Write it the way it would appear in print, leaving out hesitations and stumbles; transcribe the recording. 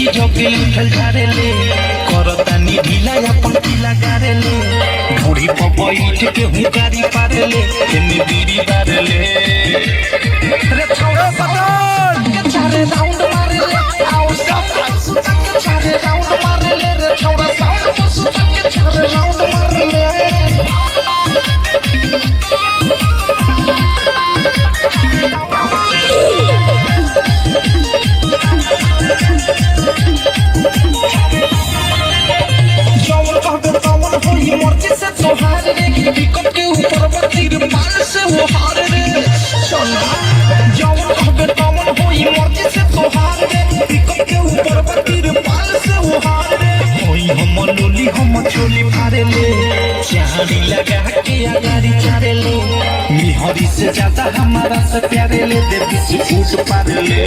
देखी जोगे उठल झारे ले करतानी ढीला अपन पीला गारे ले बूढ़ी पर बैठ के हुकारी पारे ले एमे बीड़ी बारे ले रे छोड़ा बदन के चारे राउंड मारे ले आओ सब के चारे राउंड मारे ले रे छोड़ा साउंड पसु के चारे राउंड मारे ले मर्जी से तोहार रे पिकअप के ऊपर बत्तीर माल से वो हार रे चल जवन कहबे तवन होई मर्जी से तोहार रे पिकअप के ऊपर बत्तीर माल से वो हार रे होई हम लोली हम छोली फारे ले चाहनी लगा के अगारी चारे ले मिहरी से ज्यादा हमारा से प्यारे ले देवी से फूट पारे ले